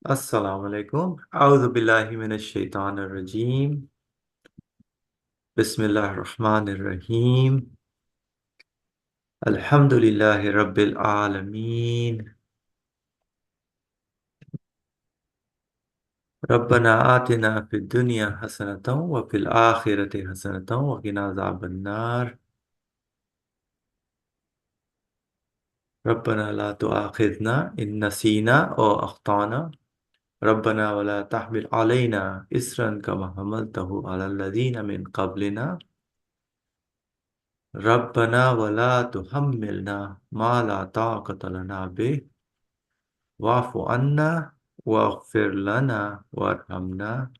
Assalamu alaikum. A'udhu billahi minash shaitanir rajim. Bismillahir rahmanir rahim. Alhamdulillahi rabbil alameen. Rabbana atina fid dunya hasanatan wa fil akhirati hasanatan wa qina adhaban nar. Rabbana la tu'akhidhna in nasina aw akhtana. Rabbana wa la tahmil alayna isran kama hamaltahu ala alladhina min qablina. ربنا ولا تحملنا ما لا طاقة لنا به واعف عنا واغفر لنا وارحمنا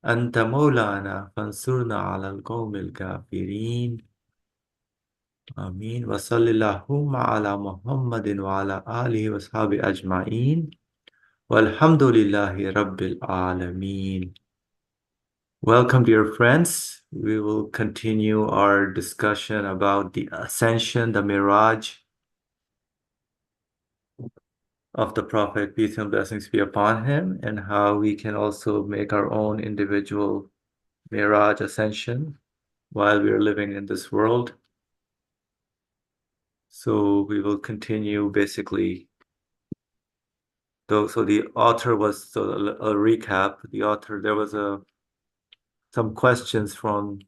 أنت مولانا فانصرنا على القوم الكافرين آمين وصل اللهم على محمد وعلى آله وصحبه أجمعين والحمد لله رب العالمين. Welcome, dear friends. We will continue our discussion about the Ascension, the Mirage of the Prophet, peace and blessings be upon him, and how we can also make our own individual Miraj ascension while we are living in this world. So we will continue basically. So the author was, so a recap, the author, there was some questions from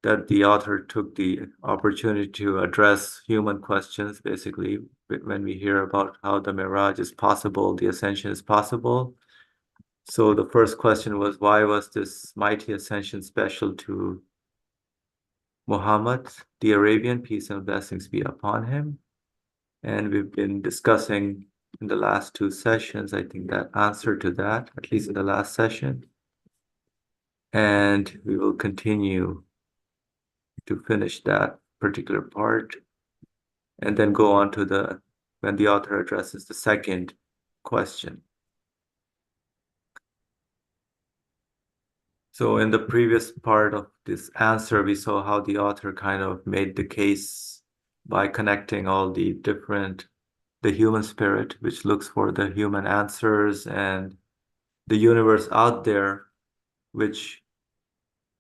that the author took the opportunity to address human questions, basically, when we hear about how the Miraj is possible, the ascension is possible. So the first question was, why was this mighty ascension special to Muhammad, the Arabian, peace and blessings be upon him? And we've been discussing in the last two sessions, I think, that answer to that, at least in the last session. And we will continue to finish that particular part and then go on to when the author addresses the second question. So in the previous part of this answer, we saw how the author kind of made the case by connecting all the human spirit, which looks for the human answers, and the universe out there, which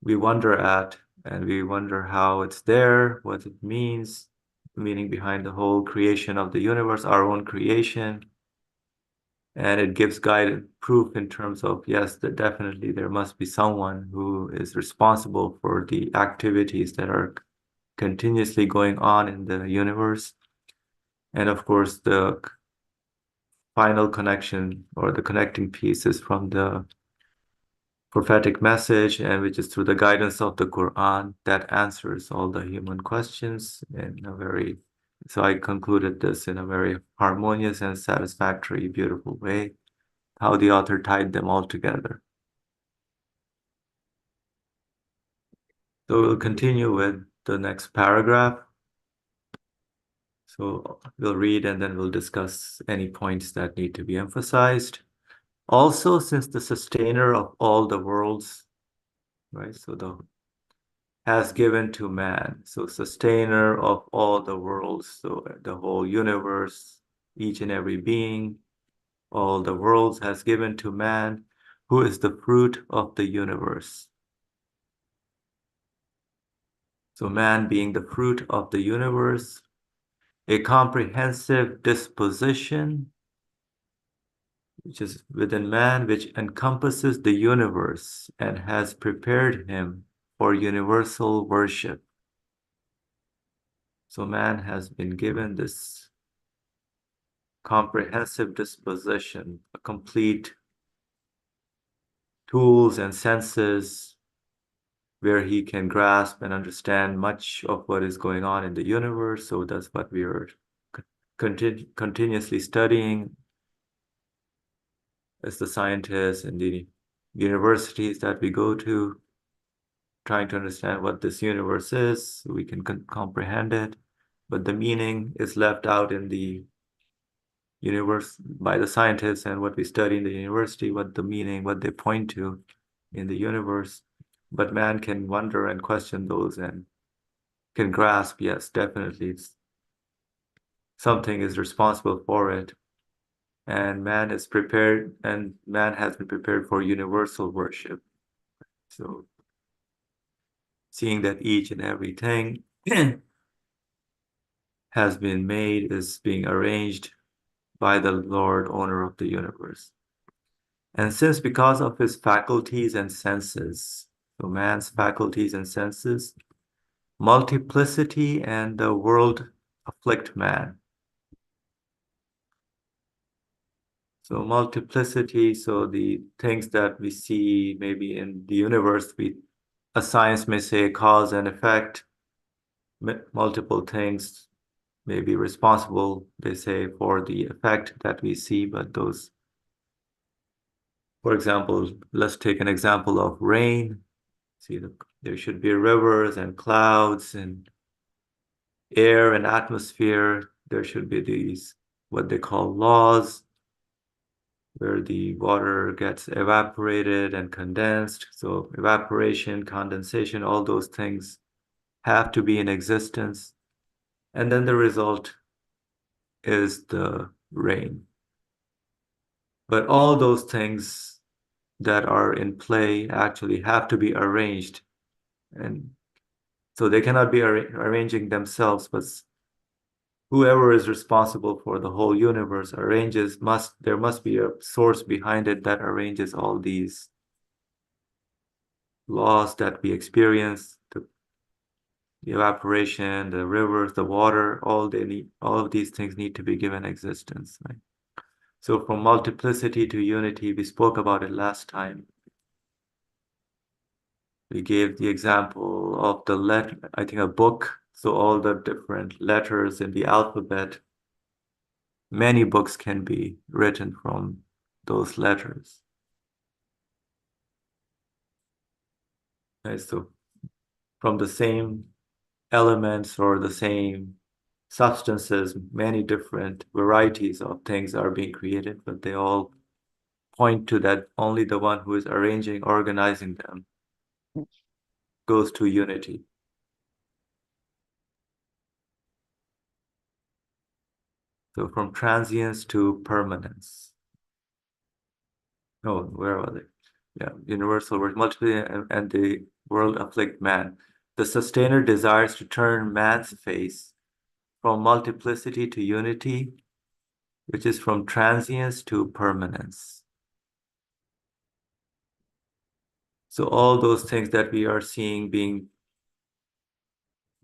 we wonder at, and we wonder how it's there, what it means, the meaning behind the whole creation of the universe, our own creation. And it gives guided proof in terms of, yes, that definitely there must be someone who is responsible for the activities that are continuously going on in the universe. And of course, the final connection or the connecting piece is from the prophetic message, and which is through the guidance of the Quran that answers all the human questions in a very, so I concluded this in a very harmonious and satisfactory, beautiful way, how the author tied them all together. So we'll continue with the next paragraph. So we'll read and then we'll discuss any points that need to be emphasized. Also, since the sustainer of all the worlds, right? So has given to man. So sustainer of all the worlds, so the whole universe, each and every being, all the worlds has given to man, who is the fruit of the universe. So man being the fruit of the universe, a comprehensive disposition, which is within man, which encompasses the universe and has prepared him for universal worship. So man has been given this comprehensive disposition, a complete tools and senses where he can grasp and understand much of what is going on in the universe. So that's what we are continuously studying as the scientists and the universities that we go to, trying to understand what this universe is so we can comprehend it. But the meaning is left out in the universe by the scientists and what we study in the university, what the meaning, what they point to in the universe. But man can wonder and question those and can grasp, yes, definitely, something is responsible for it. and man is prepared, and man has been prepared for universal worship. So seeing that each and everything has been made, is being arranged by the Lord, owner of the universe. And since because of his faculties and senses, so man's faculties and senses, multiplicity and the world afflict man. So multiplicity, so the things that we see maybe in the universe, a science may say cause and effect, multiple things may be responsible, they say, for the effect that we see, but those, for example, let's take an example of rain. See, there should be rivers and clouds and air and atmosphere. There should be these, what they call laws, where the water gets evaporated and condensed. So evaporation, condensation, all those things have to be in existence. And then the result is the rain. But all those things that are in play actually have to be arranged. And so they cannot be arranging themselves, but whoever is responsible for the whole universe arranges, there must be a source behind it that arranges all these laws that we experience, the evaporation, the rivers, the water, all of these things need to be given existence, right? So from multiplicity to unity, we spoke about it last time. We gave the example of the letter, I think a book, so all the different letters in the alphabet, many books can be written from those letters. Right? So from the same elements or the same substances, many different varieties of things are being created, but they all point to that only the one who is arranging, organizing them goes to unity. So from transience to permanence. Oh, where was it? Yeah, universal word, multiplicity and the world afflict man. The sustainer desires to turn man's face from multiplicity to unity, which is from transience to permanence. So all those things that we are seeing being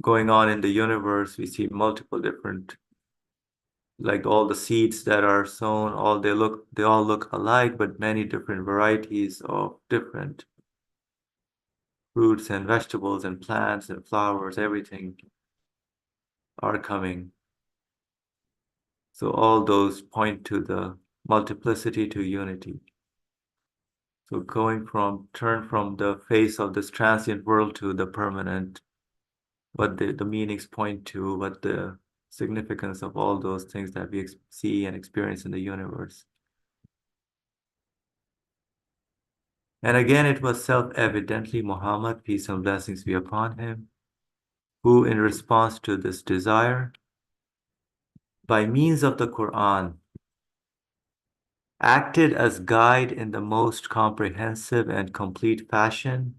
going on in the universe, we see multiple different, like all the seeds that are sown, they all look alike, but many different varieties of different fruits and vegetables and plants and flowers, everything are coming. So all those point to the multiplicity to unity. So turn from the face of this transient world to the permanent, what the meanings point to, what the significance of all those things that we see and experience in the universe. And again, it was self-evidently Muhammad, peace and blessings be upon him, who in response to this desire, by means of the Quran, acted as guide in the most comprehensive and complete fashion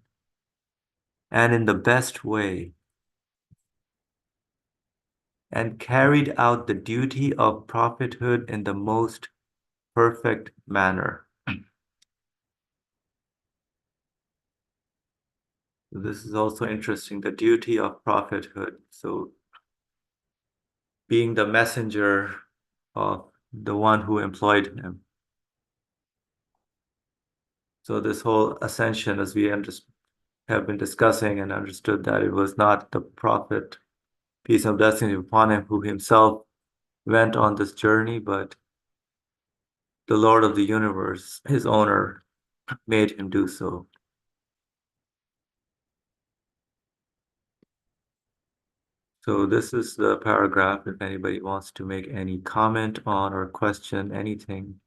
and in the best way, and carried out the duty of prophethood in the most perfect manner. This is also interesting, the duty of prophethood. So being the messenger of the one who employed him. So this whole ascension, as we have been discussing and understood, that it was not the prophet, peace and blessings upon him, who himself went on this journey, but the Lord of the universe, his owner, made him do so. So this is the paragraph. If anybody wants to make any comment on or question anything,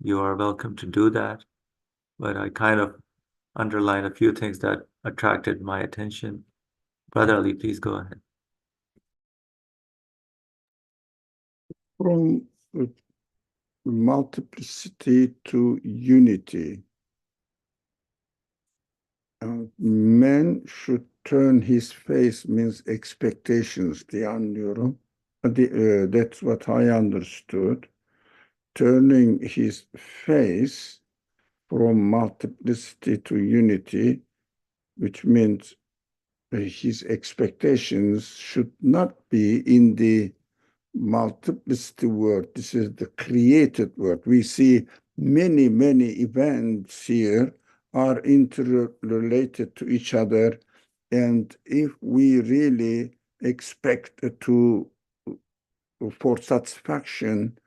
you are welcome to do that. But I kind of underline a few things that attracted my attention. Brother Ali, please go ahead. From multiplicity to unity. Man should turn his face means expectations diye anlıyorum. That's what I understood. Turning his face from multiplicity to unity, which means his expectations should not be in the multiplicity word. This is the created word. We see many, many events here are interrelated to each other. And if we really expect for satisfaction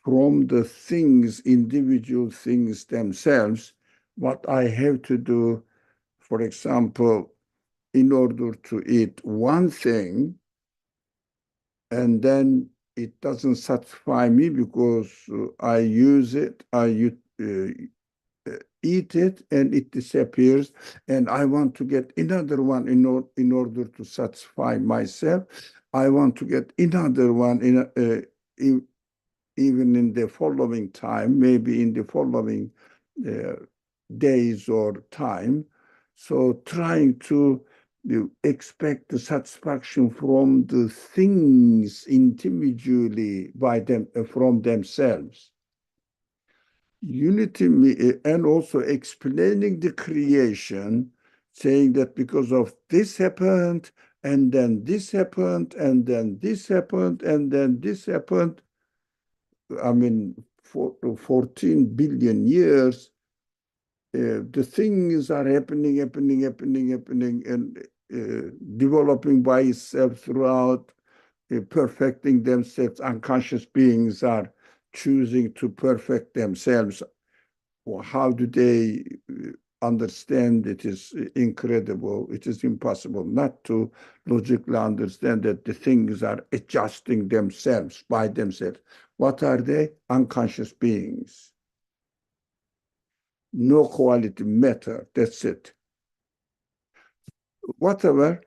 from the things, individual things themselves, what I have to do, for example, in order to eat one thing, and then it doesn't satisfy me because I use it, eat it, and it disappears, and I want to get another one in order to satisfy myself. I want to get another one even in the following time, maybe in the following uh, days or time. So trying to expect the satisfaction from the things individually by them from themselves. Unity and also explaining the creation, saying that because of this happened, and then this happened, and then this happened, and then this happened. I mean, for 14 billion years, the things are happening, and developing by itself throughout, perfecting themselves. Unconscious beings are choosing to perfect themselves. How do they understand? It is incredible. It is impossible not to logically understand that the things are adjusting themselves by themselves. What are they? Unconscious beings. No quality matter. That's it. Whatever,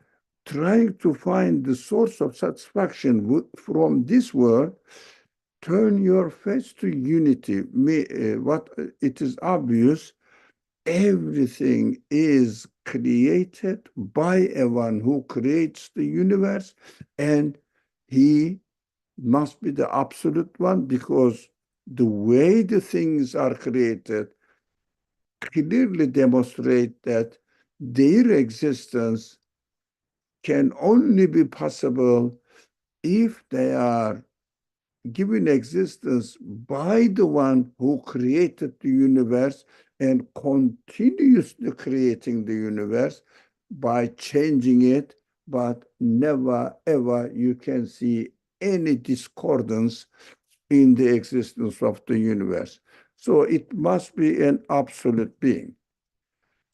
trying to find the source of satisfaction from this world, turn your face to unity. What it is obvious, everything is created by a one who creates the universe, and he must be the absolute one, because the way the things are created clearly demonstrate that their existence can only be possible if they are given existence by the one who created the universe and continuously creating the universe by changing it, but never ever you can see any discordance in the existence of the universe. So it must be an absolute being.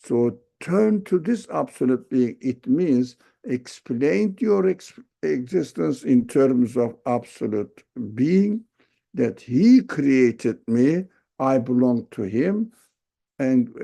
So turn to this absolute being. It means explain your existence in terms of absolute being, that he created me, I belong to him, and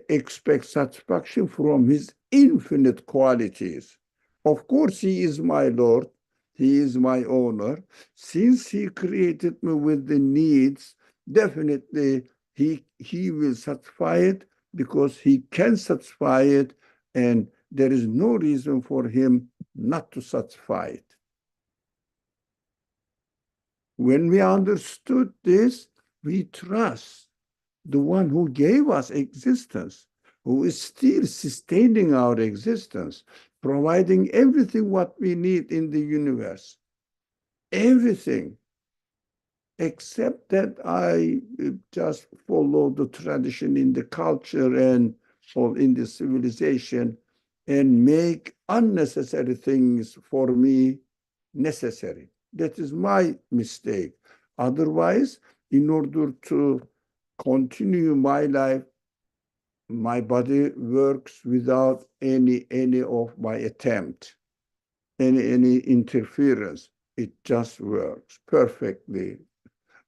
expect satisfaction from his infinite qualities. Of course, he is my Lord, he is my owner. Since he created me with the needs, definitely he will satisfy it because he can satisfy it, and there is no reason for him not to satisfy it. When we understood this, we trust the one who gave us existence, who is still sustaining our existence, providing everything what we need in the universe. Everything, except that I just follow the tradition in the culture and or in the civilization and make unnecessary things for me necessary. That is my mistake. Otherwise, in order to continue my life, my body works without any of my attempt, any interference. It just works perfectly,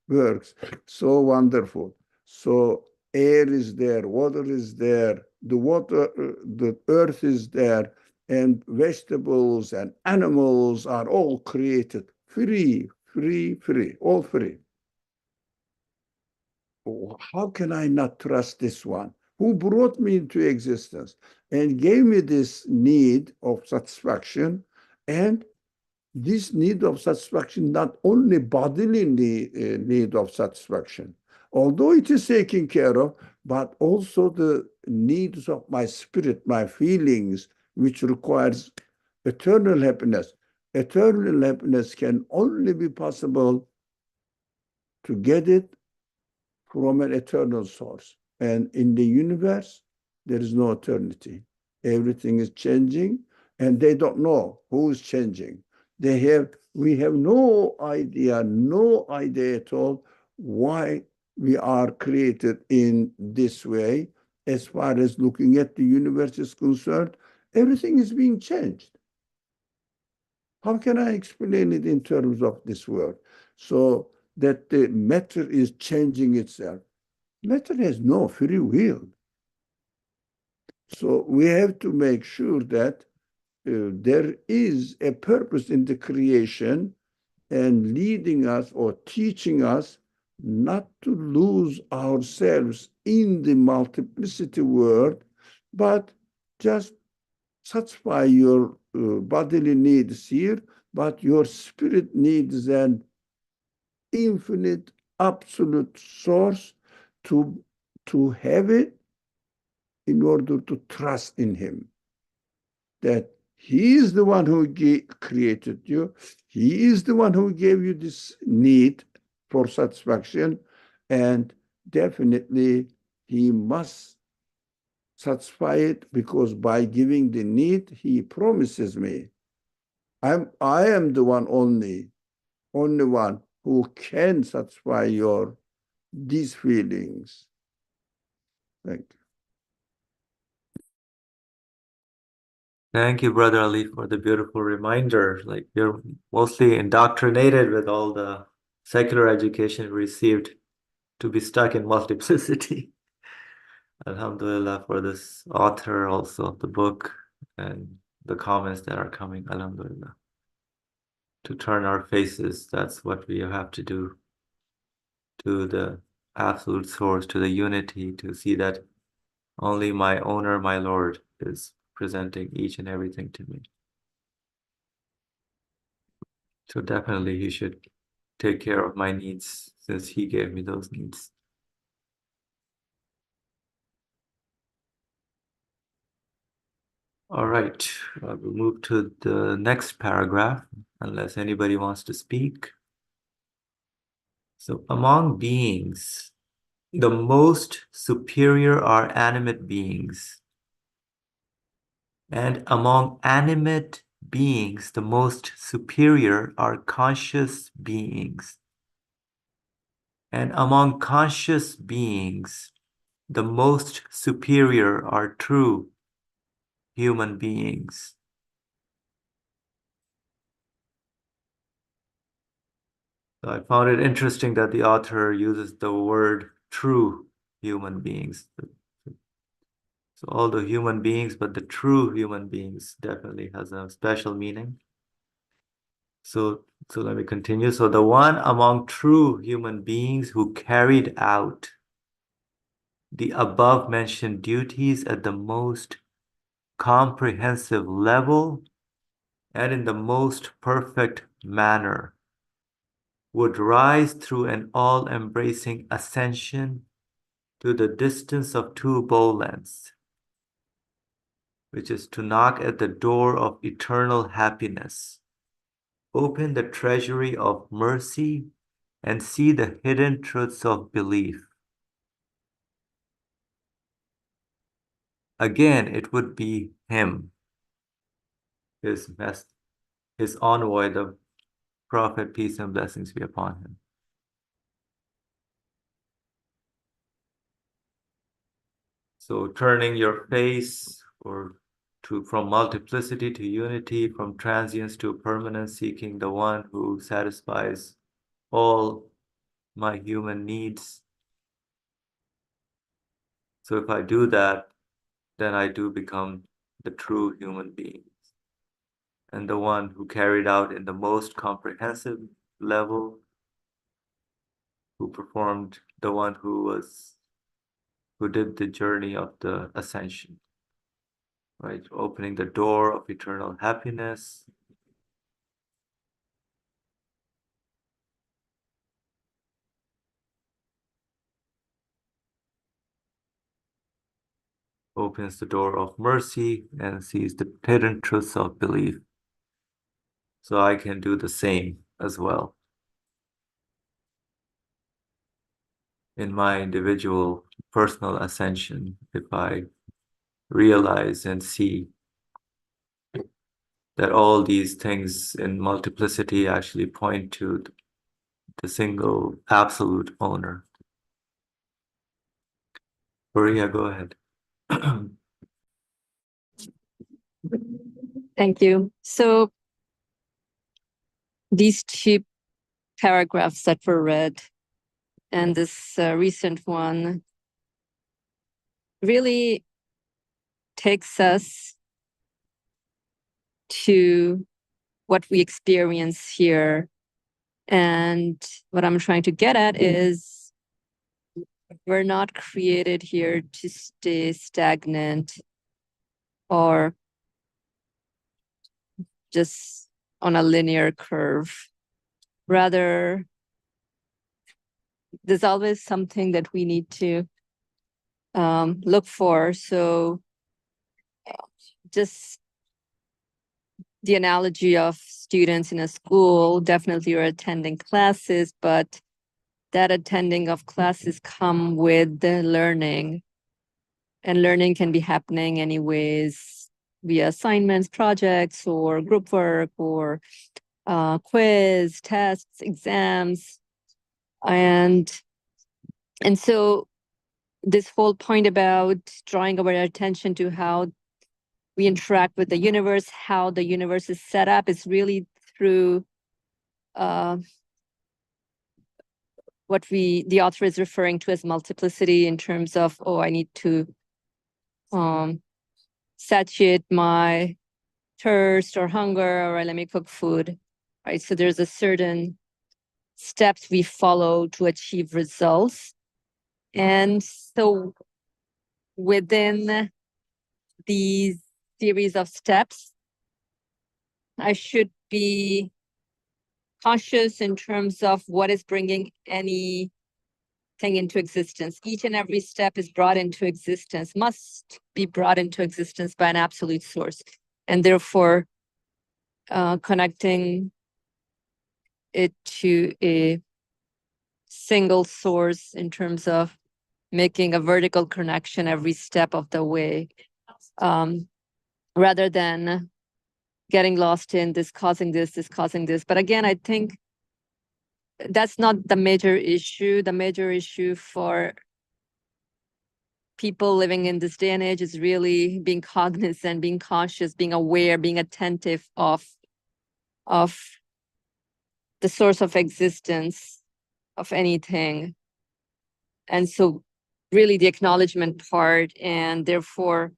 works so wonderful. So air is there, water is there, the earth is there, and vegetables and animals are all created free, all free. how can I not trust this one who brought me into existence and gave me this need of satisfaction, and this need of satisfaction, not only bodily need of satisfaction, although it is taken care of, but also the needs of my spirit, my feelings, which requires eternal happiness. Eternal happiness can only be possible to get it from an eternal source. And in the universe, there is no eternity. Everything is changing, and they don't know who's changing. We have no idea at all why we are created in this way. As far as looking at the universe is concerned, everything is being changed. How can I explain it in terms of this world? So that the matter is changing itself. Matter has no free will. So we have to make sure that there is a purpose in the creation and leading us or teaching us not to lose ourselves in the multiplicity world, but just satisfy your bodily needs here, but your spirit needs an infinite, absolute source to, to have it in order to trust in him. That he is the one who created you. He is the one who gave you this need for satisfaction. And definitely he must satisfy it, because by giving the need, he promises me, I am the only one who can satisfy these feelings. Thank you. Thank you, Brother Ali, for the beautiful reminder. Like you're mostly indoctrinated with all the secular education you received to be stuck in multiplicity. Alhamdulillah for this author also of the book and the comments that are coming. Alhamdulillah. To turn our faces, that's what we have to do, to the absolute source, to the unity, to see that only my owner, my Lord, is presenting each and everything to me. So definitely he should take care of my needs since he gave me those needs. All right, we'll move to the next paragraph, unless anybody wants to speak. So among beings, the most superior are animate beings. And among animate beings, the most superior are conscious beings. And among conscious beings, the most superior are true human beings. So I found it interesting that the author uses the word true human beings. So all the human beings, but the true human beings definitely has a special meaning. So let me continue. So the one among true human beings who carried out the above mentioned duties at the most comprehensive level and in the most perfect manner would rise through an all-embracing ascension to the distance of 2 bow lengths, which is to knock at the door of eternal happiness, open the treasury of mercy, and see the hidden truths of belief. Again, it would be him, his envoy, the Prophet, peace and blessings be upon him. So turning your face from multiplicity to unity, from transience to permanence, seeking the one who satisfies all my human needs. So if I do that, then I do become the true human being and the one who carried out in the most comprehensive level who performed, the one who did the journey of the ascension, right? Opening the door of eternal happiness. Opens the door of mercy and sees the hidden truths of belief. So I can do the same as well in my individual personal ascension if I realize and see that all these things in multiplicity actually point to the single absolute owner. Maria, go ahead. Thank you. So these two paragraphs that were read and this recent one really takes us to what we experience here. And what I'm trying to get at is we're not created here to stay stagnant or just on a linear curve. Rather, there's always something that we need to look for. So just the analogy of students in a school, definitely you're attending classes, but that attending of classes come with the learning. And learning can be happening anyways via assignments, projects, or group work, or quiz, tests, exams. And so this whole point about drawing our attention to how we interact with the universe, how the universe is set up, is really through what the author is referring to as multiplicity, in terms of, oh, I need to satiate my thirst or hunger, or let me cook food, right? So there's a certain steps we follow to achieve results. And so within these series of steps, I should be cautious in terms of what is bringing anything into existence. Each and every step is brought into existence, must be brought into existence by an absolute source. And therefore, connecting it to a single source in terms of making a vertical connection every step of the way, rather than getting lost in this causing this causing this. But again, I think that's not the major issue. The major issue for people living in this day and age is really being cognizant, being conscious, being aware, being attentive of the source of existence of anything. And so really the acknowledgement part, and therefore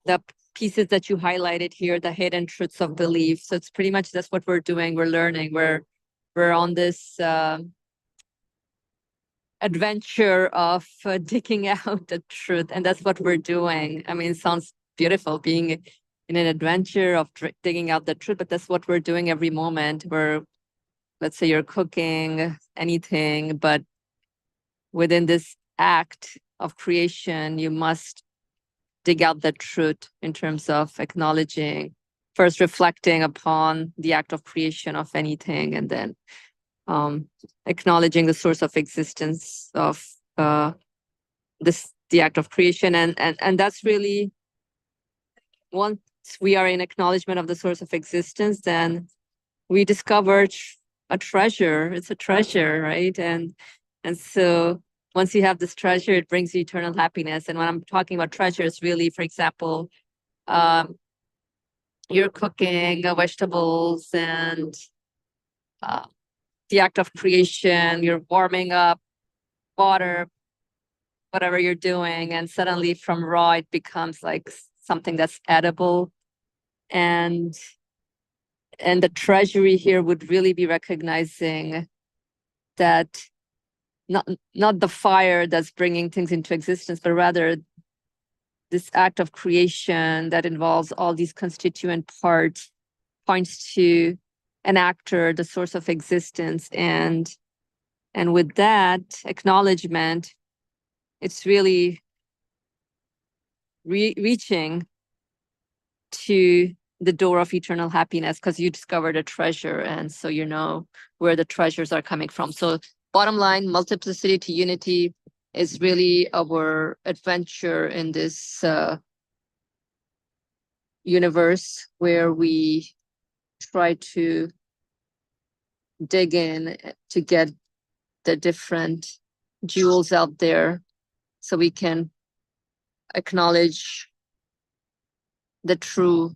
the pieces that you highlighted here, the hidden truths of belief. So it's pretty much that's what we're doing. We're learning. We're on this adventure of digging out the truth, and that's what we're doing. I mean, it sounds beautiful, being in an adventure of digging out the truth, but that's what we're doing every moment. We're, let's say you're cooking anything, but within this act of creation, you must dig out the truth in terms of acknowledging, first reflecting upon the act of creation of anything, and then acknowledging the source of existence of the act of creation. And that's really, once we are in acknowledgement of the source of existence, then we discover a treasure. It's a treasure, right? And so once you have this treasure, it brings you eternal happiness. And when I'm talking about treasures, really, for example, you're cooking vegetables, and the act of creation, you're warming up water, whatever you're doing, and suddenly from raw, it becomes like something that's edible. And the treasury here would really be recognizing that not the fire that's bringing things into existence, but rather this act of creation that involves all these constituent parts points to an actor, the source of existence. And with that acknowledgement, it's really reaching to the door of eternal happiness, because you discovered a treasure, and so you know where the treasures are coming from. So bottom line, multiplicity to unity is really our adventure in this universe, where we try to dig in to get the different jewels out there so we can acknowledge the true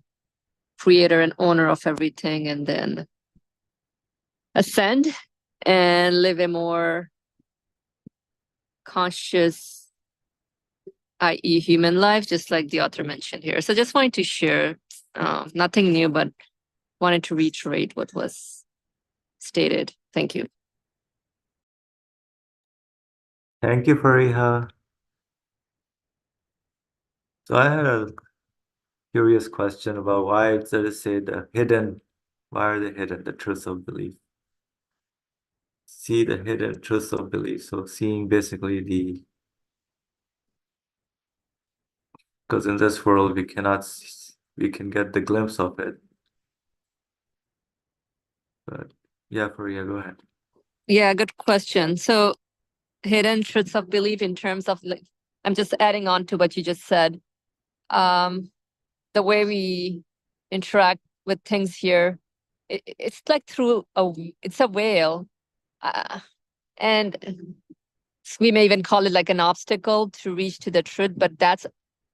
creator and owner of everything, and then ascend and live a more conscious, i.e. human life, just like the author mentioned here. So just wanted to share, nothing new, but wanted to reiterate what was stated. Thank you. Thank you, Fariha. So I had a curious question about why does it say why are they hidden, the truths of belief? See the hidden truths of belief. So seeing basically because in this world we can get the glimpse of it. But yeah, Faria, go ahead. Yeah, good question. So hidden truths of belief in terms of, like, I'm just adding on to what you just said. The way we interact with things here, it's like through it's a veil. And we may even call it like an obstacle to reach to the truth, but that's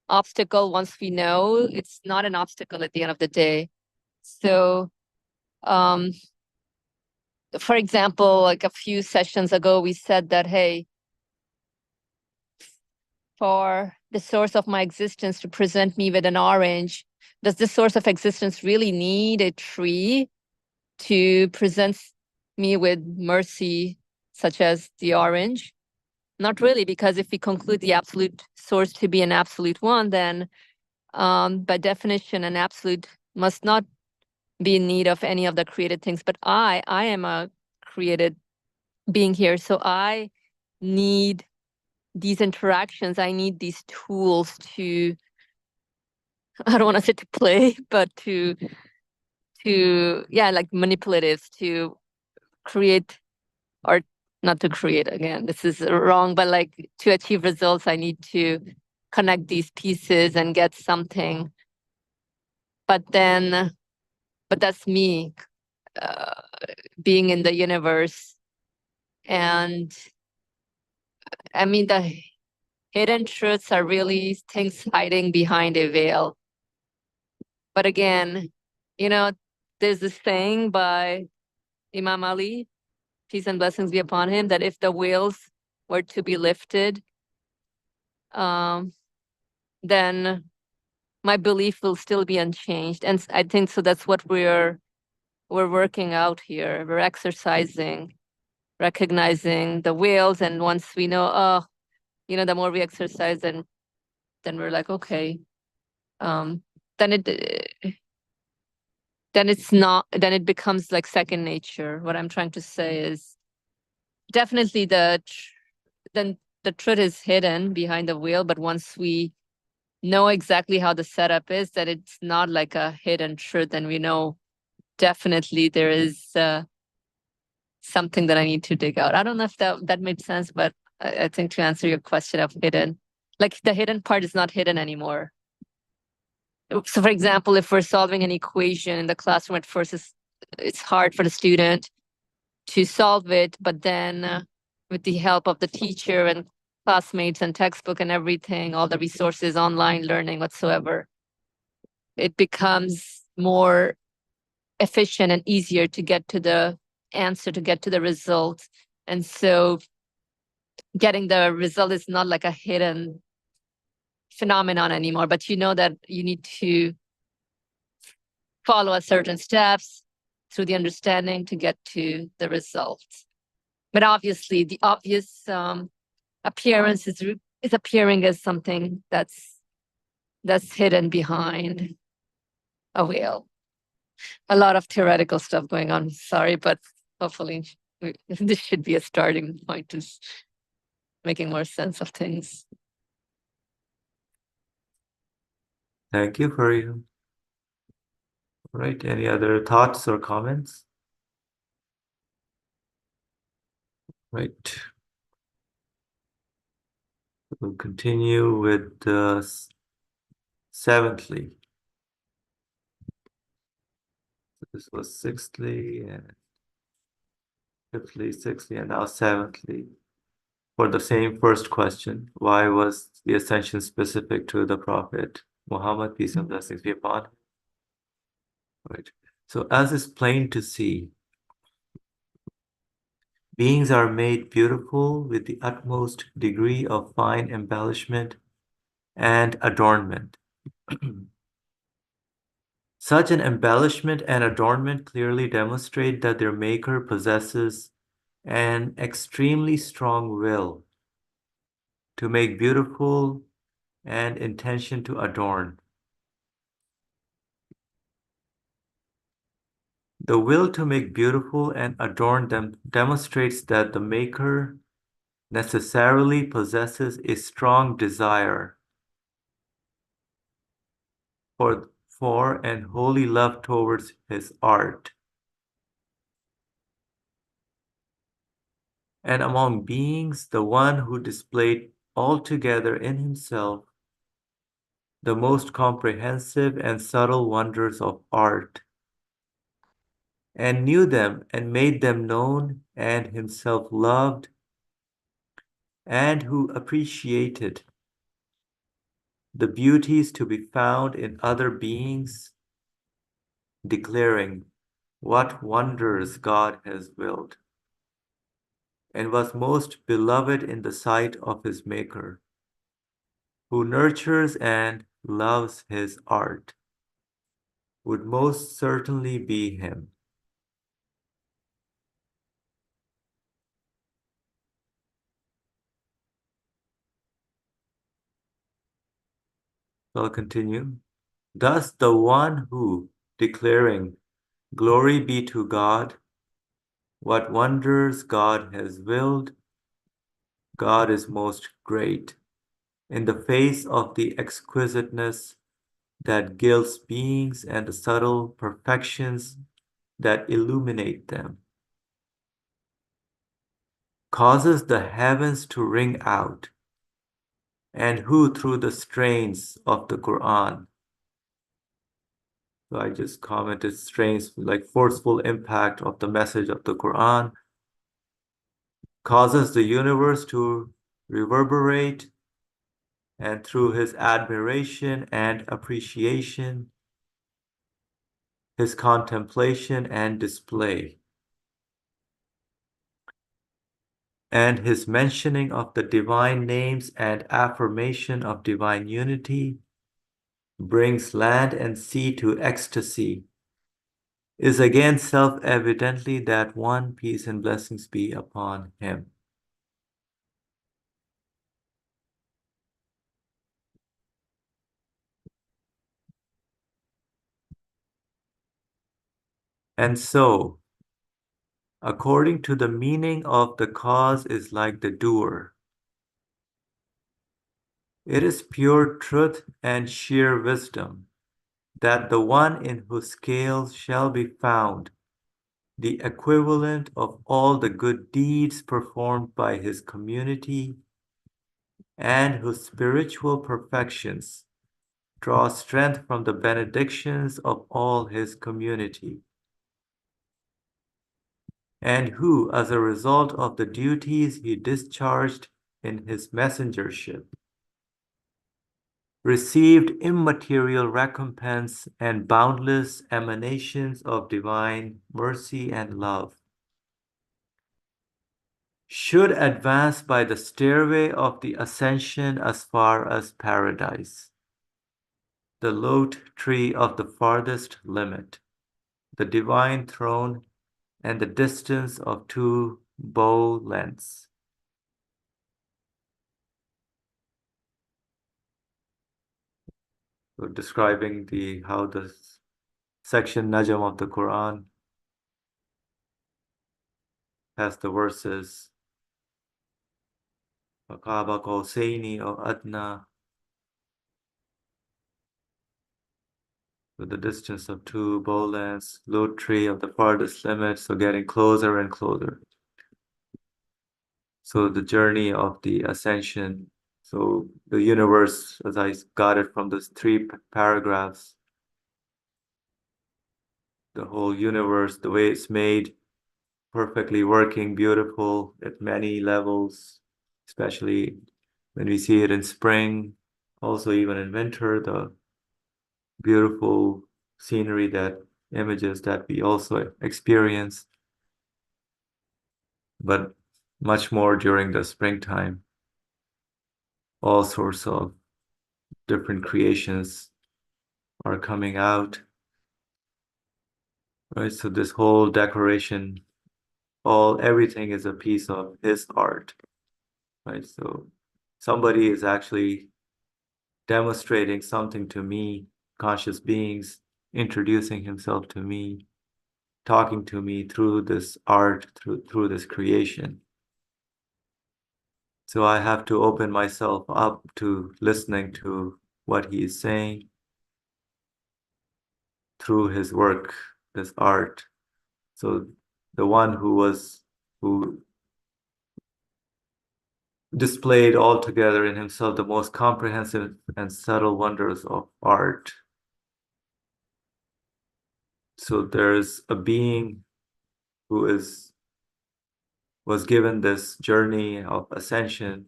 obstacle once we know, it's not an obstacle at the end of the day. So for example, like a few sessions ago, we said that, hey, for the source of my existence to present me with an orange, does this source of existence really need a tree to present me with mercy, such as the orange? Not really, because if we conclude the absolute source to be an absolute one, then by definition, an absolute must not be in need of any of the created things. But I am a created being here. So I need these interactions. I need these tools to, I don't want to say to play, but to yeah, like manipulatives to create, or not to create, again, this is wrong, but like to achieve results, I need to connect these pieces and get something. But that's me being in the universe. And I mean, the hidden truths are really things hiding behind a veil. But again, there's this saying by Imam Ali, peace and blessings be upon him, that if the veils were to be lifted, then my belief will still be unchanged. And I think so that's what we're working out here. We're exercising, recognizing the veils. And once we know, the more we exercise, then we're like, okay, then it becomes like second nature. What I'm trying to say is definitely then the truth is hidden behind the veil, but once we know exactly how the setup is, that it's not like a hidden truth, and we know definitely there is something that I need to dig out. I don't know if that made sense, but I think to answer your question of hidden, like the hidden part is not hidden anymore. So for example, if we're solving an equation in the classroom, at first it's hard for the student to solve it, but then with the help of the teacher and classmates and textbook and everything, all the resources, online learning whatsoever, it becomes more efficient and easier to get to the answer, to get to the result. And so getting the result is not like a hidden phenomenon anymore, but you know that you need to follow a certain steps through the understanding to get to the result. But obviously, the obvious appearance is appearing as something that's hidden behind a veil. A lot of theoretical stuff going on. Sorry, but hopefully this should be a starting point to making more sense of things. Thank you for you. Right. Any other thoughts or comments? Right. We'll continue with the seventhly. This was sixthly and fifthly, sixthly, and now seventhly. For the same first question, why was the ascension specific to the Prophet Muhammad, peace and blessings be upon him? Right. So as is plain to see, beings are made beautiful with the utmost degree of fine embellishment and adornment. Such an embellishment and adornment clearly demonstrate that their maker possesses an extremely strong will to make beautiful and intention to adorn. The will to make beautiful and adorn them demonstrates that the maker necessarily possesses a strong desire for and holy love towards his art. And among beings, the one who displayed altogether in himself the most comprehensive and subtle wonders of art, and knew them and made them known, and himself loved, and who appreciated the beauties to be found in other beings, declaring what wonders God has willed, and was most beloved in the sight of his Maker, who nurtures and loves his art, would most certainly be him. So I'll continue. Thus the one who, declaring, glory be to God, what wonders God has willed, God is most great, in the face of the exquisiteness that gilds beings and the subtle perfections that illuminate them, causes the heavens to ring out, and who through the strains of the Quran, so I just commented strains like forceful impact of the message of the Quran, causes the universe to reverberate, and through his admiration and appreciation, his contemplation and display, and his mentioning of the divine names and affirmation of divine unity, brings land and sea to ecstasy, is again self-evidently that one, peace and blessings be upon him. And so, according to the meaning of the cause is like the doer. It is pure truth and sheer wisdom that the one in whose scales shall be found the equivalent of all the good deeds performed by his community, and whose spiritual perfections draw strength from the benedictions of all his community, and who, as a result of the duties he discharged in his messengership, received immaterial recompense and boundless emanations of divine mercy and love, should advance by the stairway of the ascension as far as paradise, the lote tree of the farthest limit, the divine throne, and the distance of 2 bow lengths. So describing how the section Najm of the Quran has the verses Qaba Qawsaini or Adna, with the distance of 2 bow lengths, loot tree of the farthest limit, so getting closer and closer. So the journey of the ascension, so the universe, as I got it from those 3 paragraphs, the whole universe, the way it's made, perfectly working, beautiful at many levels, especially when we see it in spring, also even in winter, the beautiful scenery, that images that we also experience, but much more during the springtime. All sorts of different creations are coming out, right? So this whole decoration, everything is a piece of his art, right? So somebody is actually demonstrating something to me, conscious beings, introducing himself to me, talking to me through this art, through this creation. So I have to open myself up to listening to what he is saying through his work, this art. So the one who displayed altogether in himself the most comprehensive and subtle wonders of art. So there's a being who was given this journey of ascension,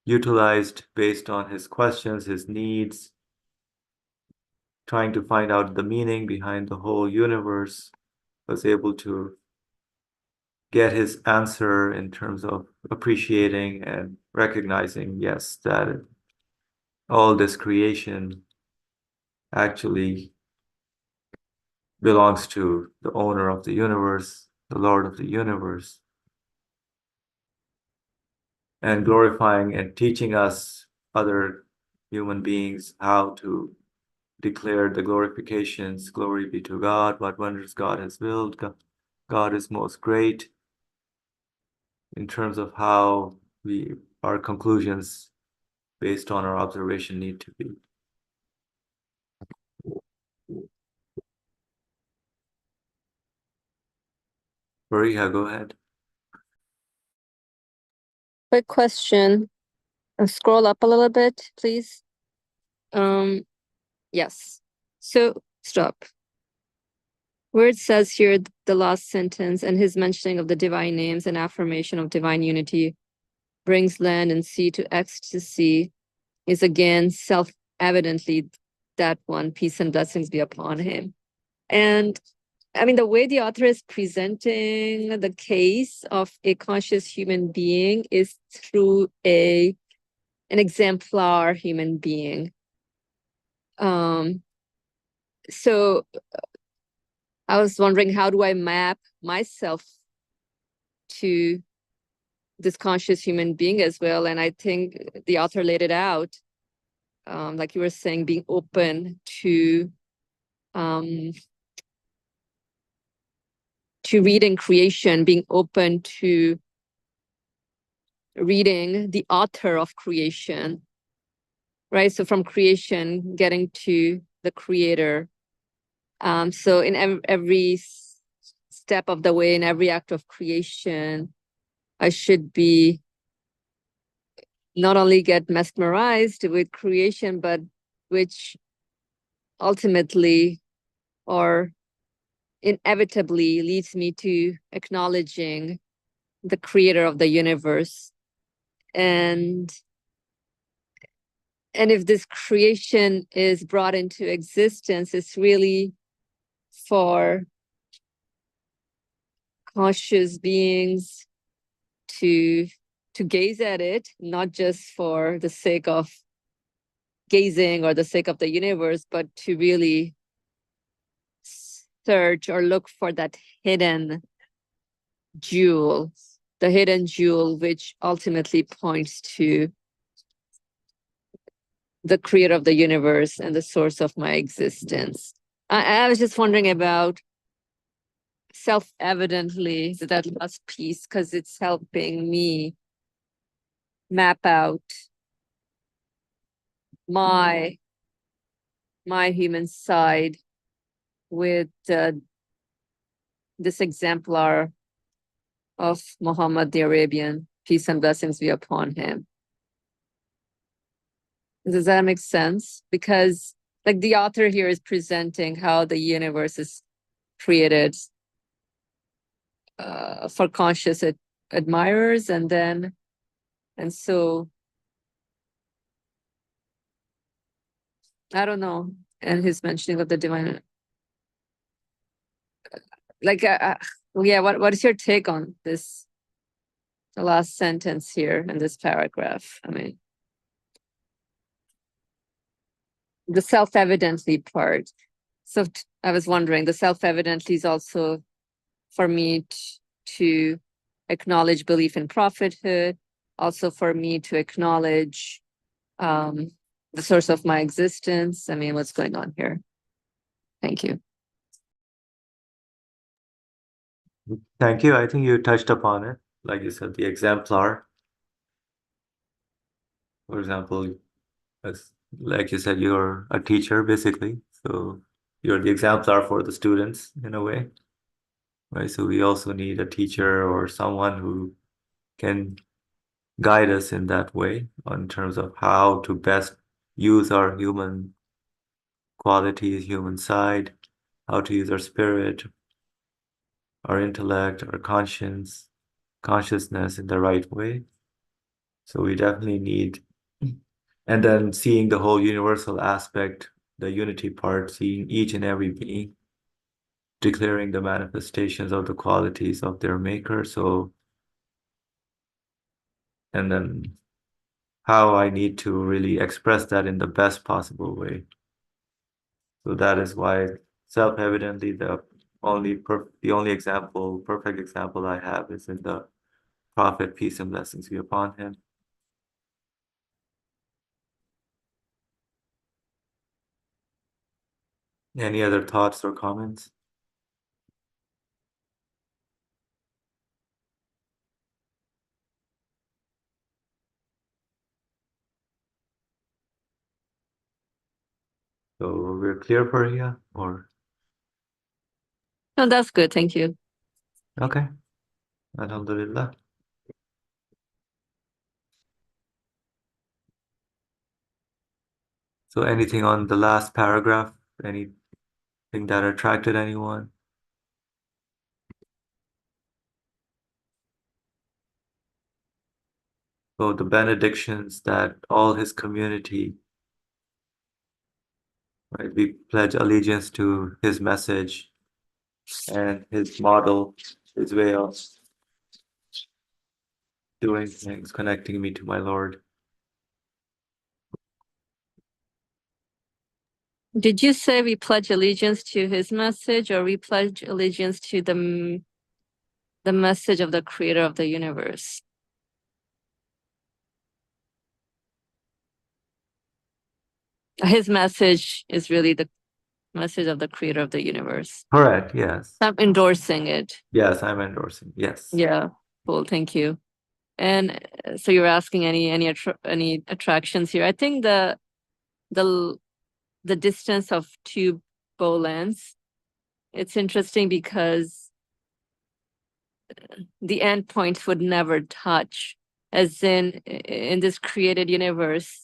utilized based on his questions, his needs, trying to find out the meaning behind the whole universe, was able to get his answer in terms of appreciating and recognizing, yes, that all this creation actually belongs to the owner of the universe, the Lord of the universe, and glorifying and teaching us, other human beings, how to declare the glorifications. Glory be to God, what wonders God has willed. God is most great, in terms of how our conclusions based on our observation need to be. Fariha, go ahead. Quick question. Scroll up a little bit, please. Yes. So stop. Where it says here, the last sentence, and his mentioning of the divine names and affirmation of divine unity brings land and sea to ecstasy, is again self-evidently that one, peace and blessings be upon him. And I mean, the way the author is presenting the case of a conscious human being is through an exemplar human being. So I was wondering, how do I map myself to this conscious human being as well? And I think the author laid it out, like you were saying, being open to reading creation, being open to reading the author of creation, right? So from creation, getting to the creator. So in every step of the way, in every act of creation, I should be not only get mesmerized with creation, but which ultimately or inevitably leads me to acknowledging the creator of the universe. And if this creation is brought into existence, it's really for conscious beings to gaze at it, not just for the sake of gazing or the sake of the universe, but to really search or look for that hidden jewel, the hidden jewel, which ultimately points to the creator of the universe and the source of my existence. I was just wondering about self-evidently, that last piece, because it's helping me map out my human side with this exemplar of Muhammad the Arabian, peace and blessings be upon him. Does that make sense? Because like the author here is presenting how the universe is created for conscious admirers, and so I don't know, and his mentioning of the divine, like yeah, what is your take on this, the last sentence here in this paragraph? I mean, the self-evidently part. So I was wondering, the self-evidently is also for me to acknowledge belief in prophethood, also for me to acknowledge the source of my existence. I mean, what's going on here? Thank you. Thank you. I think you touched upon it. Like you said, the exemplar. For example, as like you said, you're a teacher basically. So you're the exemplar for the students in a way. Right. So we also need a teacher or someone who can guide us in that way in terms of how to best use our human qualities, human side, how to use our spirit, our intellect, our consciousness in the right way. So we definitely need, and then seeing the whole universal aspect, the unity part, seeing each and every being, declaring the manifestations of the qualities of their maker. So, and then how I need to really express that in the best possible way. So that is why self-evidently the only perfect example I have is in the Prophet, peace and blessings be upon him. Any other thoughts or comments? So we're clear for here, or No, that's good. Thank you. okay. Alhamdulillah. So anything on the last paragraph? Anything that attracted anyone? So the benedictions that all his community, right? We pledge allegiance to his message and his model, his way of doing things, connecting me to my Lord. Did you say we pledge allegiance to his message, or we pledge allegiance to the message of the creator of the universe? His message is really the message of the creator of the universe. Correct, yes. I'm endorsing it. Yes, I'm endorsing. Yes. Yeah, cool. Thank you. And so you're asking any attractions here? I think the distance of two bow lengths, it's interesting because the endpoints would never touch, as in this created universe.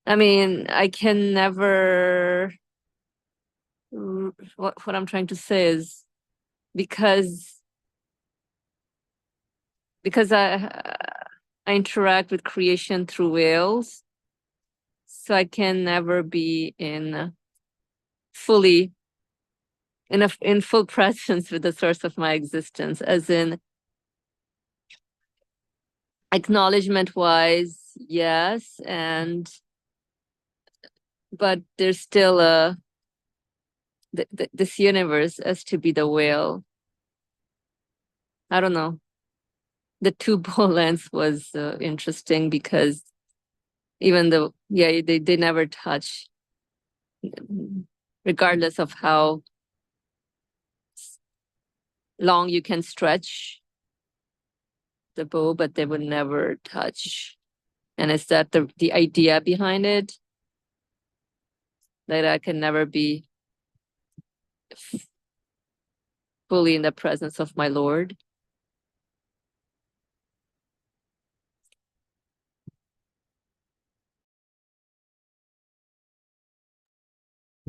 I mean, I can never. What I'm trying to say is because I interact with creation through whales, so I can never be in full presence with the source of my existence, as in acknowledgement wise, yes, but there's still this universe as to be the whale. I don't know. The two bow lengths was interesting because even though, yeah, they never touch, regardless of how long you can stretch the bow, but they would never touch. And is that the idea behind it? That I can never be fully in the presence of my Lord?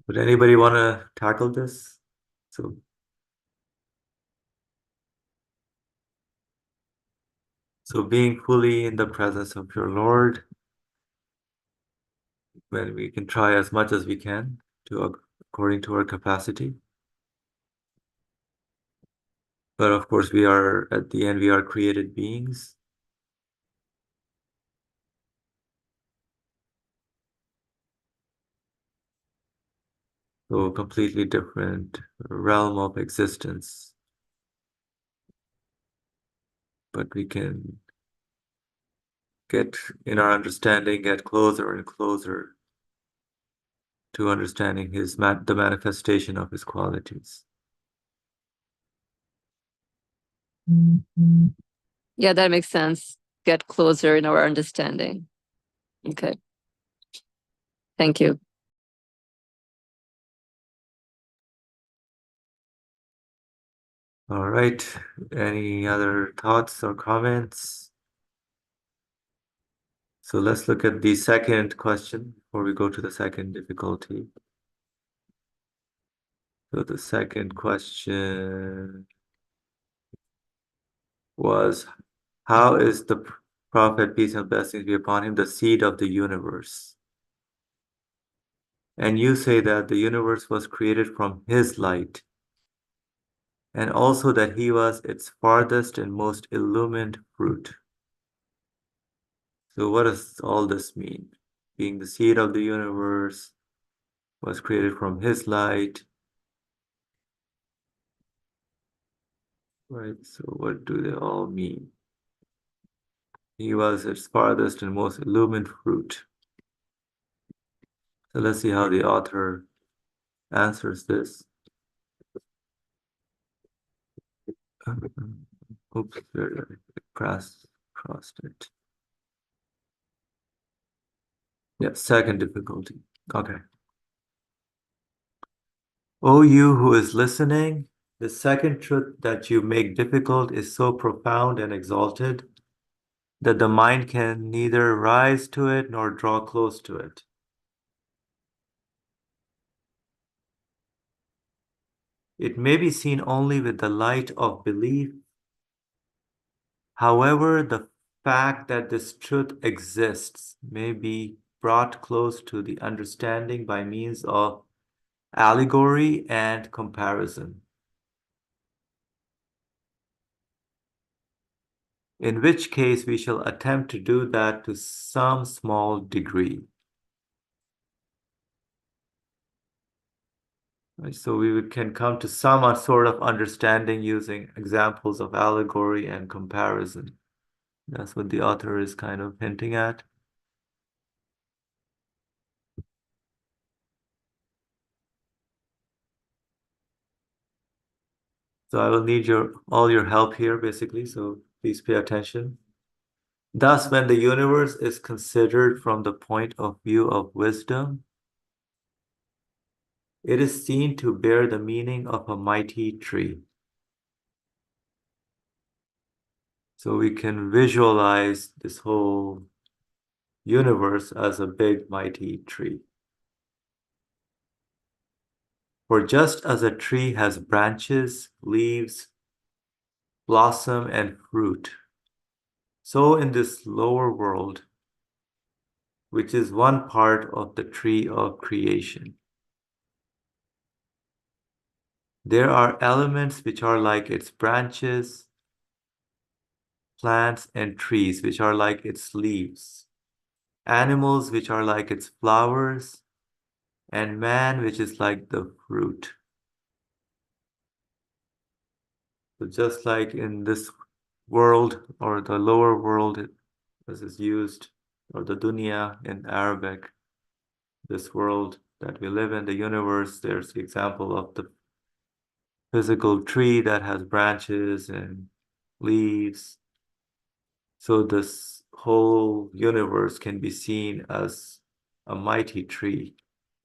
Would anybody want to tackle this? So being fully in the presence of your Lord, when we can try as much as we can to according to our capacity. But of course, we are at the end, we are created beings. So a completely different realm of existence. But we can get in our understanding, get closer and closer to understanding the manifestation of his qualities. Yeah, that makes sense. Get closer in our understanding. Okay. Thank you. All right. Any other thoughts or comments? So let's look at the second question before we go to the second difficulty. So the second question was, how is the Prophet, peace and blessings be upon him, the seed of the universe? And you say that the universe was created from his light, and also that he was its farthest and most illumined fruit. So what does all this mean? Being the seed of the universe, was created from his light. Right, so what do they all mean? He was its farthest and most illumined fruit. So let's see how the author answers this. Oops, crossed it. Yeah, second difficulty. Okay. O you who is listening, the second truth that you make difficult is so profound and exalted that the mind can neither rise to it nor draw close to it. It may be seen only with the light of belief. However, the fact that this truth exists may be brought close to the understanding by means of allegory and comparison, in which case we shall attempt to do that to some small degree. Right, so we can come to some sort of understanding using examples of allegory and comparison. That's what the author is kind of hinting at. So I will need all your help here, basically, so please pay attention. Thus, when the universe is considered from the point of view of wisdom, it is seen to bear the meaning of a mighty tree. So we can visualize this whole universe as a big, mighty tree. For just as a tree has branches, leaves, blossom, and fruit, so in this lower world, which is one part of the tree of creation, there are elements which are like its branches, plants and trees which are like its leaves, animals which are like its flowers, and man which is like the fruit. So just like in this world or the lower world, as is used, or the dunya in Arabic, this world that we live in, the universe, there's the example of the physical tree that has branches and leaves. So this whole universe can be seen as a mighty tree,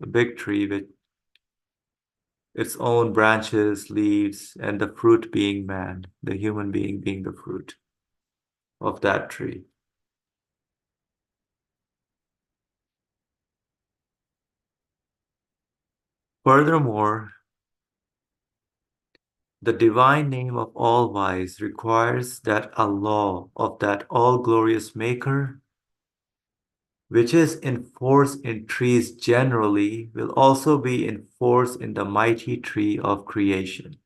a big tree with its own branches, leaves, and the fruit being man, the human being being the fruit of that tree. Furthermore, the divine name of all wise requires that a law of that all glorious maker, which is in force in trees generally, will also be in force in the mighty tree of creation.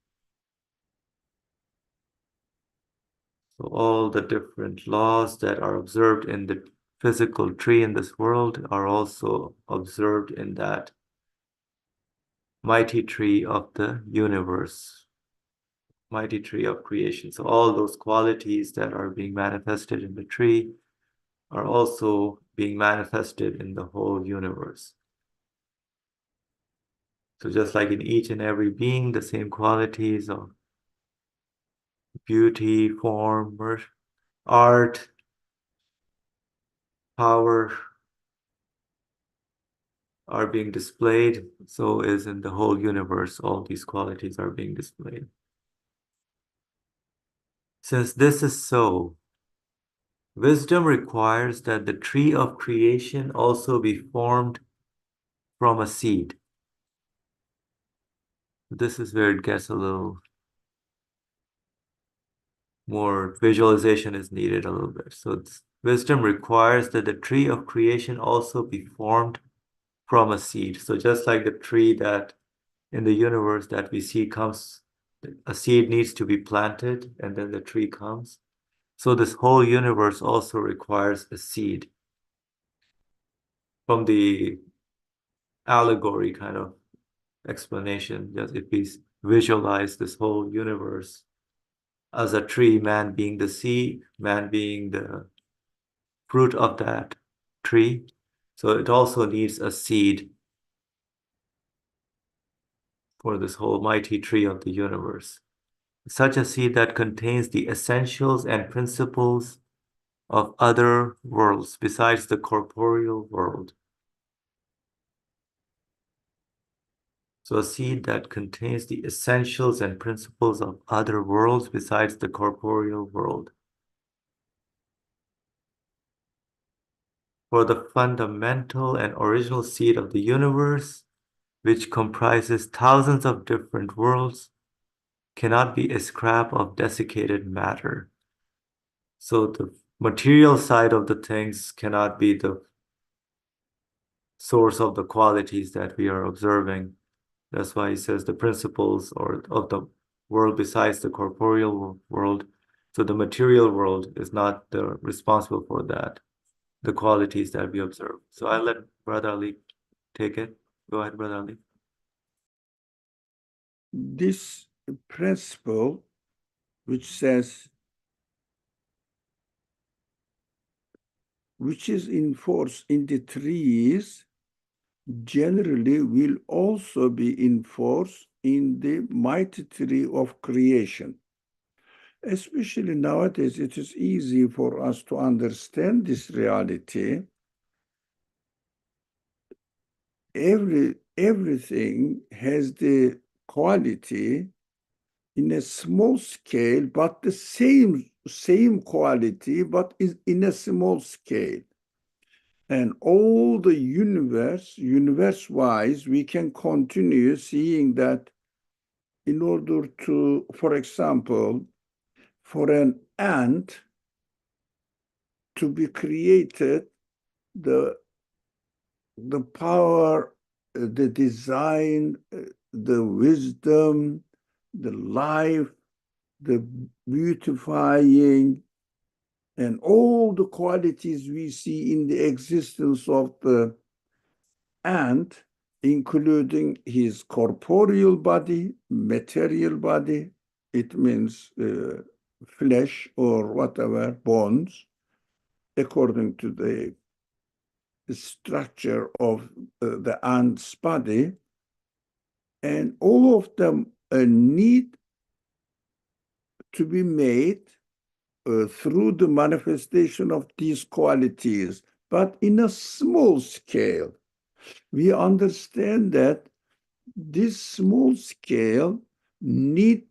So all the different laws that are observed in the physical tree in this world are also observed in that mighty tree of the universe, mighty tree of creation. So all those qualities that are being manifested in the tree are also being manifested in the whole universe. So just like in each and every being, the same qualities of beauty, form, art, power are being displayed, so is in the whole universe, all these qualities are being displayed. Since this is so, wisdom requires that the tree of creation also be formed from a seed. This is where it gets a little more visualization is needed a little bit. So wisdom requires that the tree of creation also be formed from a seed. So just like the tree that in the universe that we see comes, a seed needs to be planted and then the tree comes. So this whole universe also requires a seed. From the allegory kind of explanation, just if we visualize this whole universe as a tree, man being the seed, man being the fruit of that tree. So it also needs a seed for this whole mighty tree of the universe. Such a seed that contains the essentials and principles of other worlds besides the corporeal world. So a seed that contains the essentials and principles of other worlds besides the corporeal world. For the fundamental and original seed of the universe, which comprises thousands of different worlds, cannot be a scrap of desiccated matter. So the material side of the things cannot be the source of the qualities that we are observing. That's why he says the principles or of the world besides the corporeal world. So the material world is not responsible for that, the qualities that we observe. So I let Brother Ali take it. Go ahead, Brother Ali. This principle, which says, which is in force in the trees, generally will also be in force in the mighty tree of creation. Especially nowadays, it is easy for us to understand this reality. Everything has the quality in a small scale, but the same quality, but is in a small scale. And all the universe-wise, we can continue seeing that in order to, for example, for an ant to be created, the power, the design, the wisdom, the life, the beautifying, and all the qualities we see in the existence of the ant, including his corporeal body, material body, it means flesh or whatever, bones, according to the structure of the ant's body. And all of them need to be made through the manifestation of these qualities, but in a small scale. We understand that this small scale need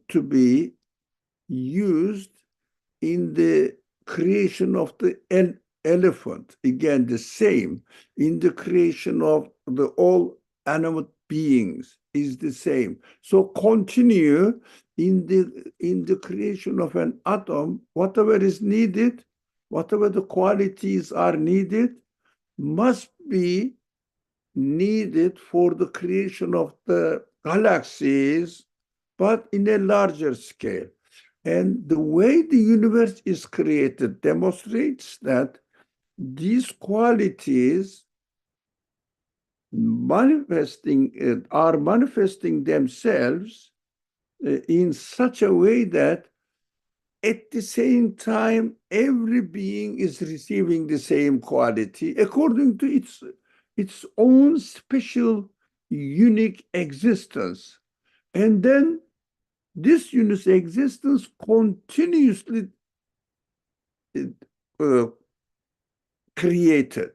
to be used in the creation of the elephant. Again, the same. In the creation of the all animate beings is the same. So continue in the creation of an atom, whatever is needed, whatever the qualities are needed, must be needed for the creation of the galaxies, but in a larger scale. And the way the universe is created demonstrates that these qualities are manifesting themselves in such a way that at the same time, every being is receiving the same quality according to its own special, unique existence. And then this unique existence continuously created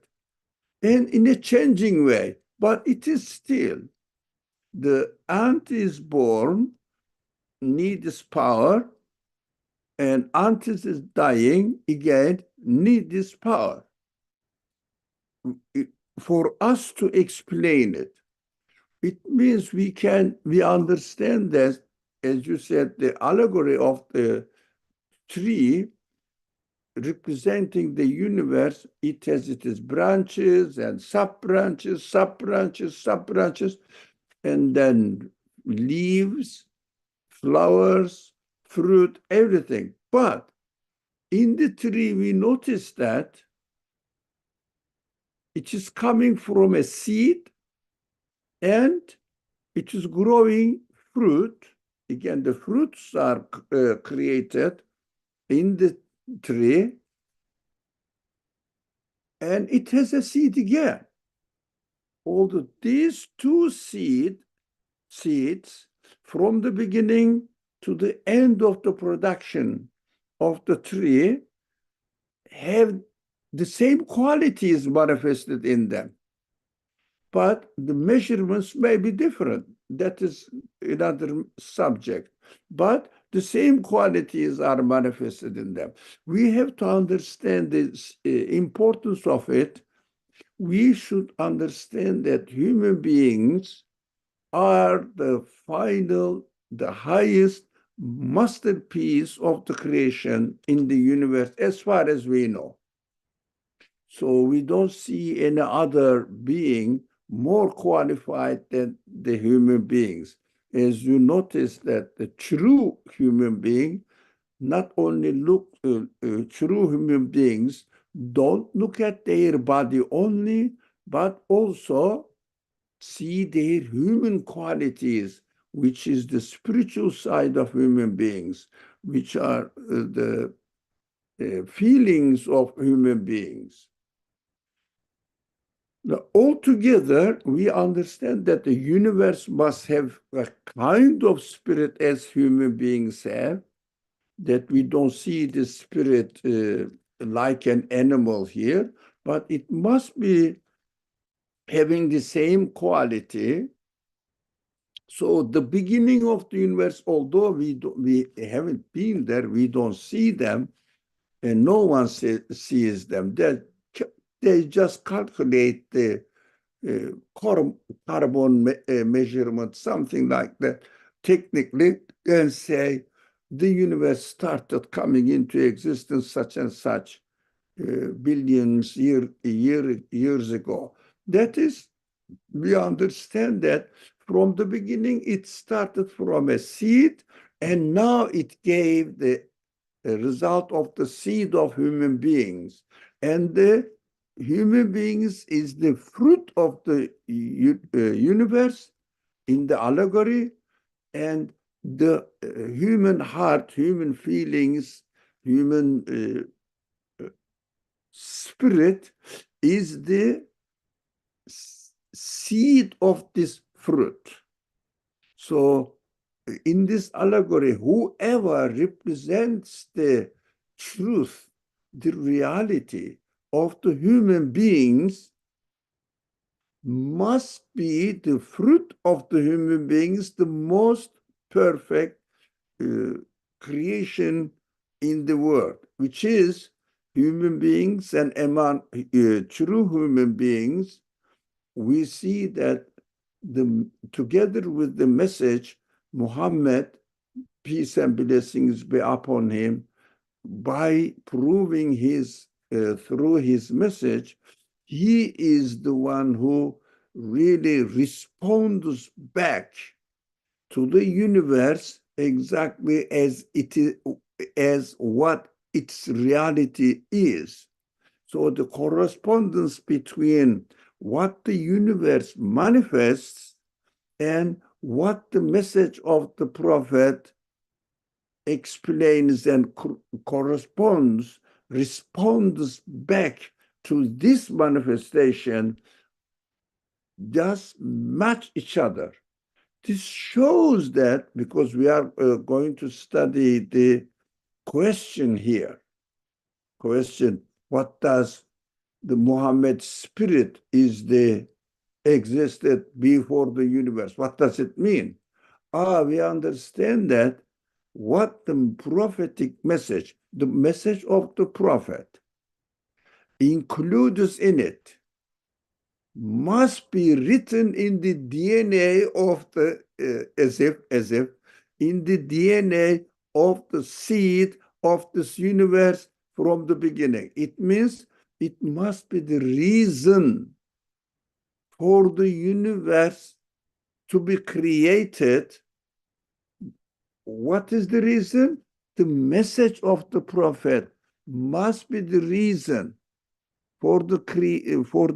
and in a changing way, but it is still the ant is born, needs power, and ant is dying, again, need this power. For us to explain it, it means we understand that, as you said, the allegory of the tree representing the universe, it has its branches and sub-branches, sub-branches, sub-branches, and then leaves, flowers, fruit, everything. But in the tree, we notice that it is coming from a seed and it is growing fruit. Again, the fruits are created in the tree, and it has a seed again. Although these two seeds, from the beginning to the end of the production of the tree, have the same qualities manifested in them. But the measurements may be different. That is another subject. But the same qualities are manifested in them. We have to understand the importance of it. We should understand that human beings are the final, the highest masterpiece of the creation in the universe, as far as we know. So we don't see any other being more qualified than the human beings. As you notice that the true human being not only true human beings don't look at their body only, but also see their human qualities, which is the spiritual side of human beings, which are the feelings of human beings. Now, altogether, we understand that the universe must have a kind of spirit as human beings have, that we don't see the spirit like an animal here, but it must be having the same quality. So the beginning of the universe, although we haven't been there, we don't see them, and no one sees them. They just calculate the carbon measurement, something like that, technically, and say the universe started coming into existence such and such billions years ago. That is, we understand that from the beginning it started from a seed, and now it gave the result of the seed of human beings. And the human beings is the fruit of the universe in the allegory, and the human heart, human feelings, human spirit is the seed of this fruit. So in this allegory, whoever represents the truth, the reality of the human beings must be the fruit of the human beings, the most perfect creation in the world, which is human beings. And among true human beings, we see that together with the message, Muhammad, peace and blessings be upon him, by proving through his message, he is the one who really responds back to the universe exactly as it is, as what its reality is. So the correspondence between what the universe manifests and what the message of the prophet explains and corresponds, responds back to this manifestation, just match each other. This shows that, because we are going to study the question here. Question, what does the Muhammad spirit existed before the universe? What does it mean? We understand that what the prophetic message, the message of the prophet, includes in it, must be written in the DNA of the, as if in the DNA of the seed of this universe from the beginning. It means it must be the reason for the universe to be created. What is the reason? The message of the prophet must be the reason for the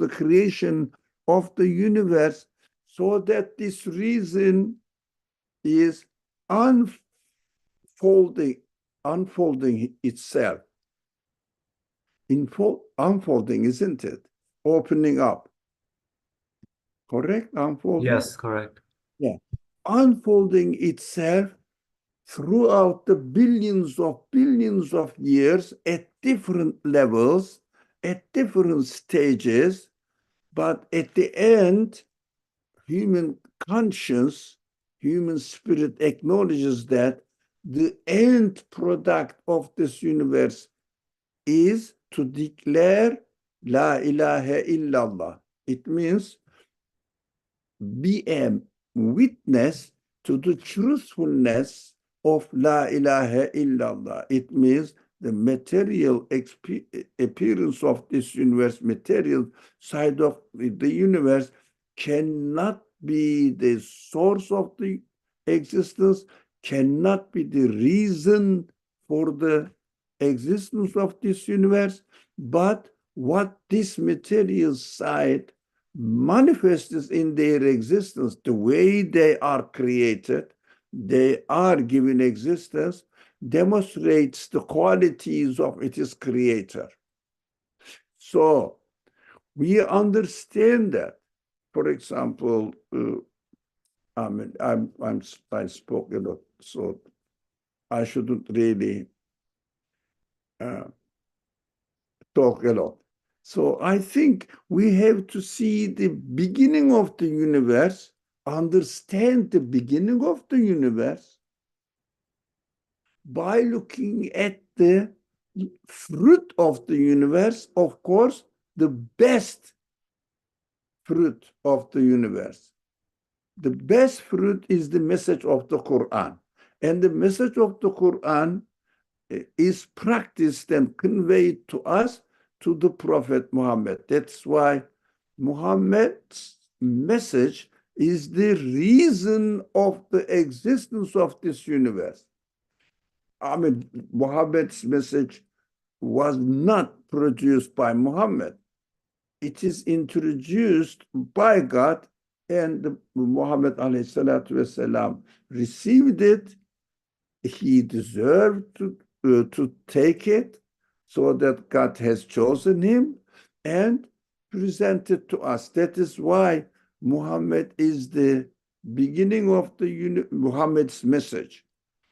creation of the universe, so that this reason is unfolding itself. Unfolding, isn't it? Opening up. Correct? Unfolding? Yes, correct. Yeah. Unfolding itself throughout the billions of years at different levels, at different stages, but at the end, human conscience, human spirit acknowledges that the end product of this universe is to declare La ilaha illallah. It means be a witness to the truthfulness of La ilaha illallah. It means the material appearance of this universe, material side of the universe, cannot be the source of the existence, cannot be the reason for the existence of this universe, but what this material side manifests in their existence, the way they are created, they are given existence, demonstrates the qualities of its creator. So we understand that. For example, I spoke a lot, so I shouldn't really talk a lot. So I think we have to see the beginning of the universe, understand the beginning of the universe by looking at the fruit of the universe, of course, the best fruit of the universe. The best fruit is the message of the Quran. And the message of the Quran is practiced and conveyed to us to the Prophet Muhammad. That's why Muhammad's message is the reason of the existence of this universe. I mean, Muhammad's message was not produced by Muhammad. It is introduced by God and Muhammad alayhi salatu wasalam received it. He deserved to take it, so that God has chosen him and presented to us. That is why Muhammad is the beginning of Muhammad's message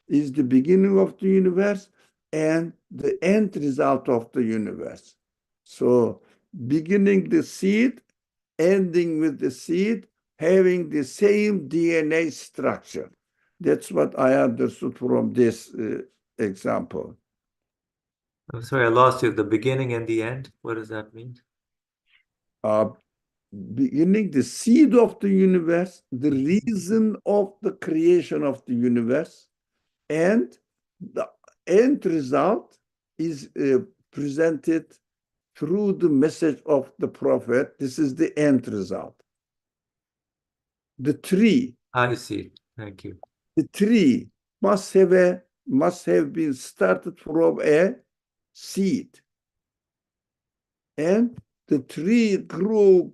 is the beginning of the universe and the end result of the universe. So beginning the seed, ending with the seed, having the same DNA structure. That's what I understood from this example. I'm sorry, I lost you. The beginning and the end. What does that mean? Beginning the seed of the universe, the reason of the creation of the universe, and the end result is presented through the message of the prophet. This is the end result. The tree. I see. Thank you. The tree must have been started from a seed. And the tree grew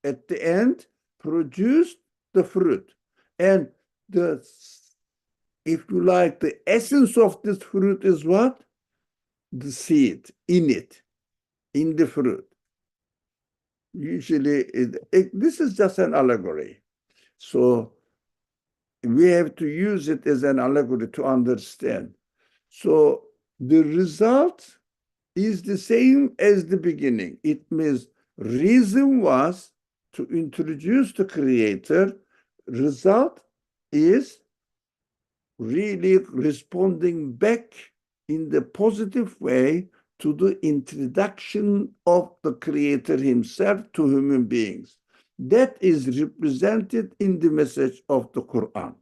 at the end, produced the fruit. And if you like, the essence of this fruit is what? The seed in it, in the fruit. Usually, this is just an allegory. So we have to use it as an allegory to understand. So the result is the same as the beginning. It means reason was to introduce the creator. Result is really responding back in the positive way to the introduction of the creator himself to human beings. That is represented in the message of the Quran.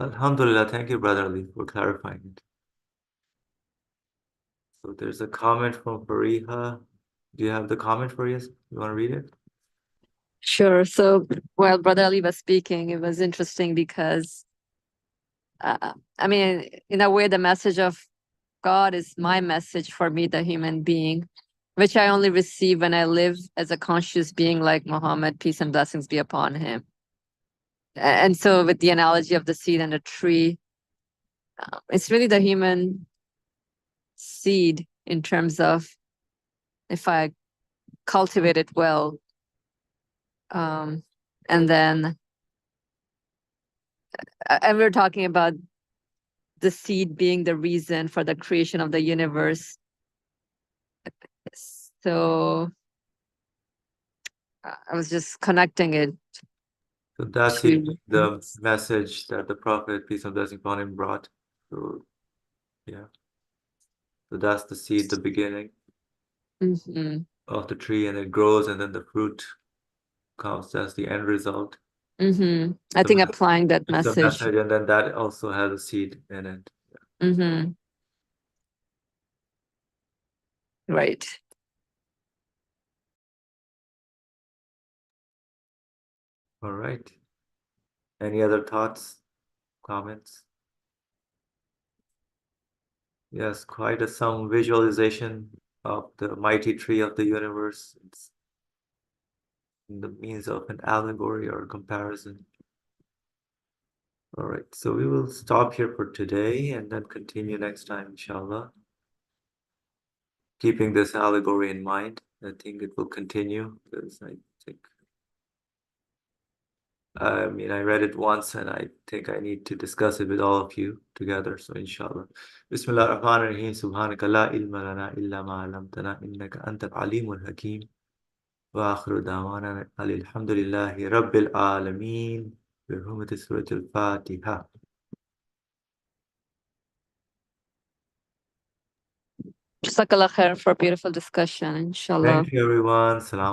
Alhamdulillah. Thank you, Brother Ali, for clarifying it. So there's a comment from Fariha. Do you have the comment, Fariha? You want to read it? Sure. So while Brother Ali was speaking, it was interesting because, I mean, in a way, the message of God is my message for me, the human being, which I only receive when I live as a conscious being like Muhammad, peace and blessings be upon him. And so, with the analogy of the seed and the tree, it's really the human seed in terms of if I cultivate it well, and then and we're talking about the seed being the reason for the creation of the universe. So I was just connecting it. So that's to the message that the Prophet, peace and blessings upon him, brought. So yeah. So that's the seed, the beginning Mhm. of the tree, and it grows, and then the fruit comes. That's the end result. I think applying that It's the message. message, and then that also has a seed in it. Right. All right. Any other thoughts, comments? Yes, quite some visualization of the mighty tree of the universe. It's in the means of an allegory or comparison. All right, so we will stop here for today and then continue next time, inshallah. Keeping this allegory in mind, I think it will continue because I mean, I read it once and I think I need to discuss it with all of you together. So, inshallah. Bismillah ar-Rahman ar-Rahim. Subhanaka la ilma lana illa ma alamtana innaka anta al-alimul hakim. Wa akhiru da'wana alhamdulillahi rabbil alameen. Bi hurmati surat al-Fatiha. Jazakallah khair for a beautiful discussion, inshallah. Thank you, everyone. Salam.